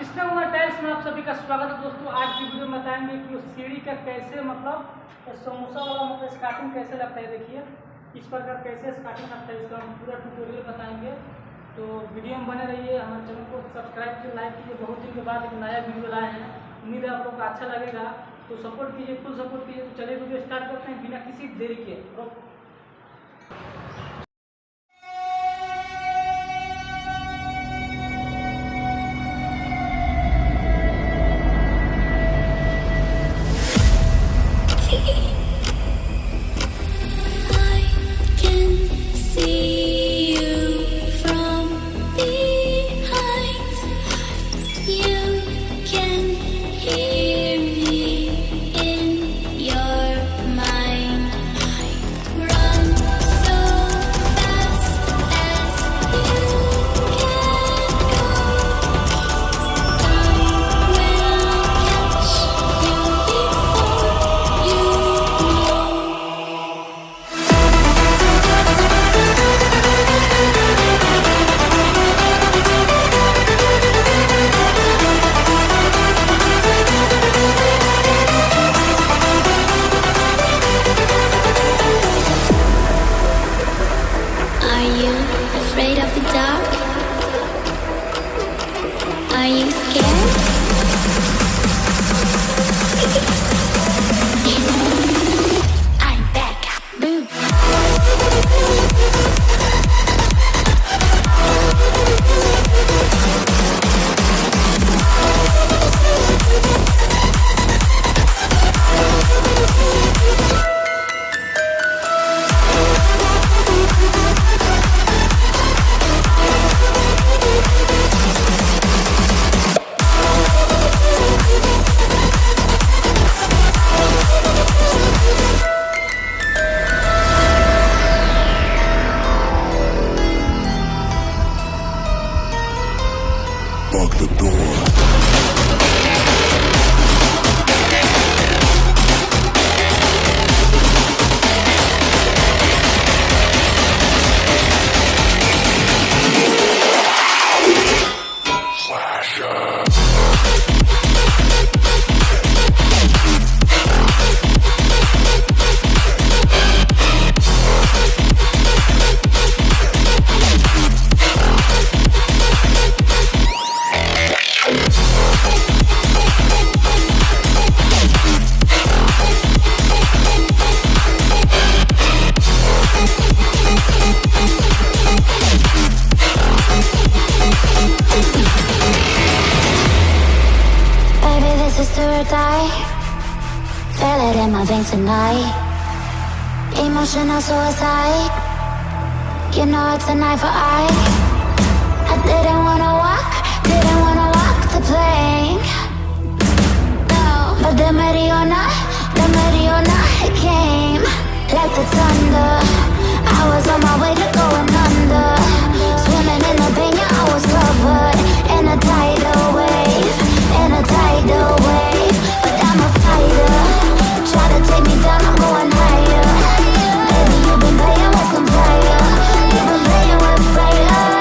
Krishna Kumar tiles में आप सभी का स्वागत है दोस्तों। आज की वीडियो में बताएंगे कि उस सीढ़ी का कैसे समोसा वाला स्टार्टिंग कैसे लगता है। देखिए इस प्रकार कैसे स्टार्टिंग लगता है, इसका हम पूरा ट्यूटोरियल बताएंगे। तो वीडियो में बने रहिए, हमारे चैनल को सब्सक्राइब कीजिए, लाइक कीजिए। बहुत दिन के बाद एक नया वीडियो लाए हैं, उम्मीद है आप लोग को अच्छा लगेगा। तो सपोर्ट कीजिए, फुल सपोर्ट कीजिए। तो चलिए वीडियो स्टार्ट करते हैं बिना किसी देरी के। Afraid of the dark? Are you scared? I'm back. Boom. Lock the door. Die. Feel it in my veins tonight. Emotional suicide. You know it's a knife for eye. I didn't wanna walk the plank. No, but the Mariona, it came like the thunder. I was on my way to going under. Swimming in the pain, yeah, I was covered in a tidal wave, But I'm a fighter. Try to take me down, I'm going higher. Baby, you've been playing with some fire. You've been playing with fire.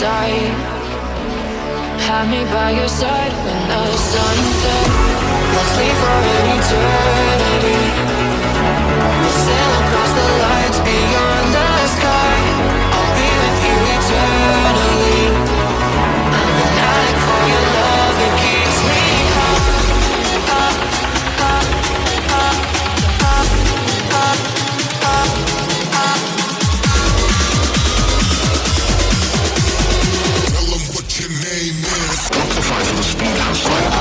sight. Have me by your side when the sun sets. Let's leave for an eternity. We'll sail across the lights beyond the sky. I'll be with you eternally. I'm an addict for your love, it keeps me high. Tell them what your name is. Amplify for the speed house light.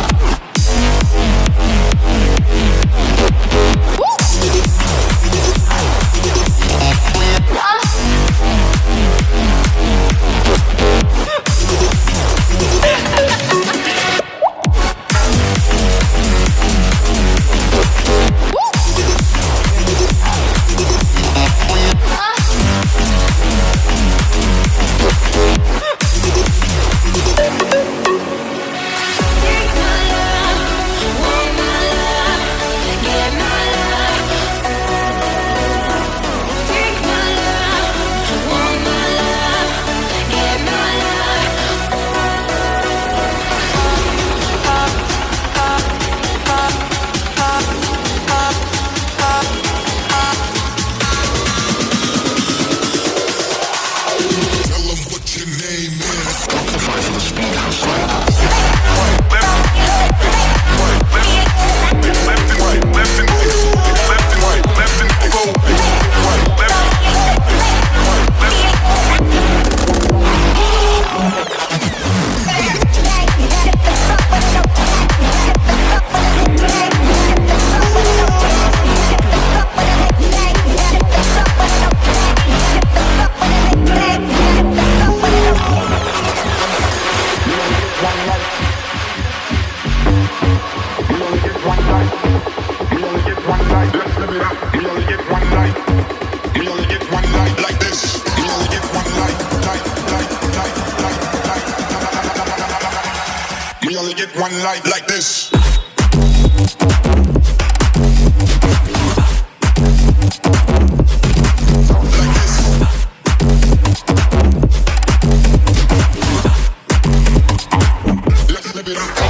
One light like this. Let's live it up.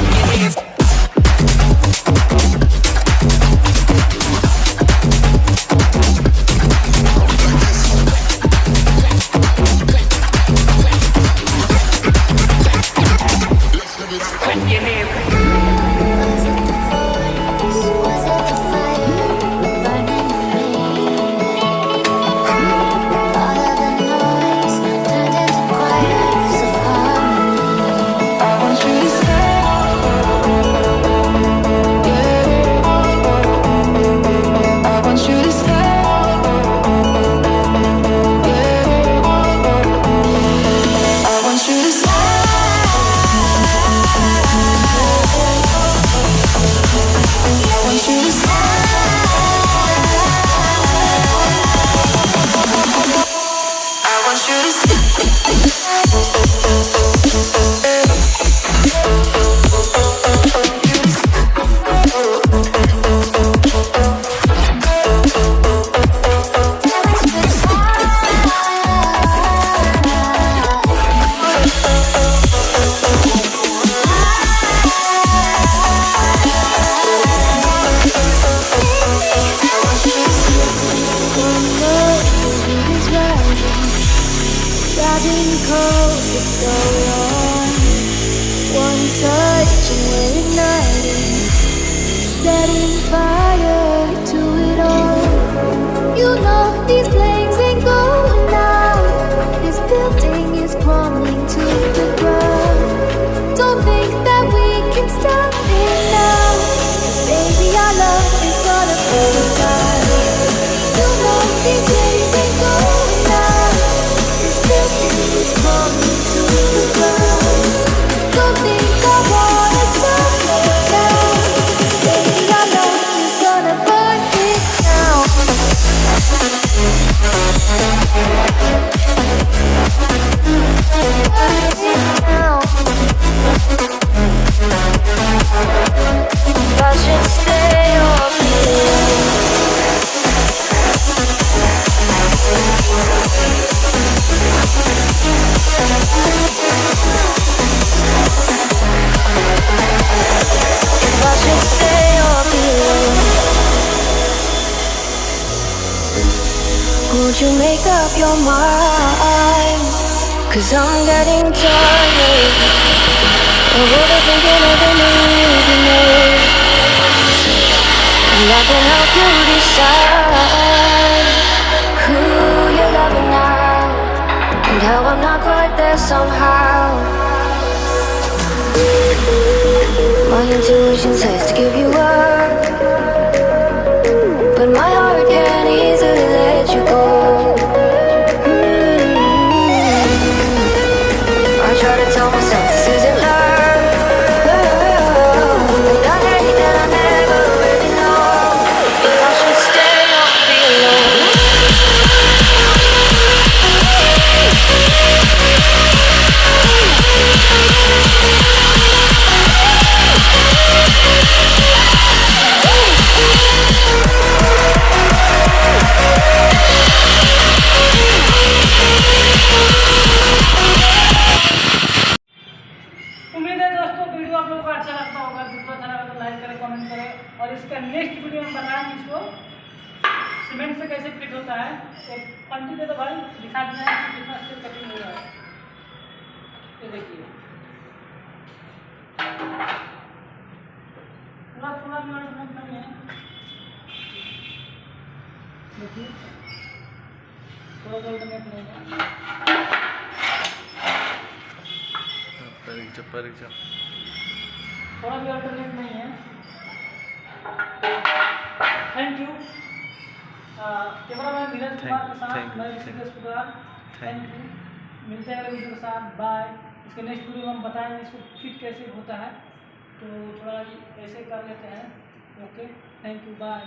don't you make up your mind? 'Cause I'm getting tired of overthinking every move you make, and I can help you decide who you're loving now, and how I'm not quite there somehow. My intuition says to give you up, but my heart can't easily let you go. I try to tell myself this isn't love, but I hate that I never really know if I should stay or be alone. उम्मीद है दोस्तों video आप लोगों को अच्छा लगता होगा। Video अच्छा लगा तो लाइक करें, कमेंट करें, और इसका नेक्स्ट वीडियो में बताएंगे इसको सीमेंट से कैसे फिट होता है। तो पंटी दे तो भाई दिखा देना है कि कितना स्टेप कटिंग हो रहा है। ये देखिए पूरा थोड़ा भी अल्टरनेट नहीं है। देखिए थोड़ा भी अल्टरनेट नहीं है। परीक्षा थोड़ा भी अल्टरनेट नहीं है। थैंक यू कैमरामैन धीरज कुमार के साथ मैं ऋषिकेश कुमार। Thank you. मिलते हैं अगले वीडियो के साथ। बाय। इसके नेक्स्ट वीडियो में हम बताएंगे इसको फिट कैसे होता है। तो थोड़ा ऐसे कर लेते हैं। Okay thank you bye.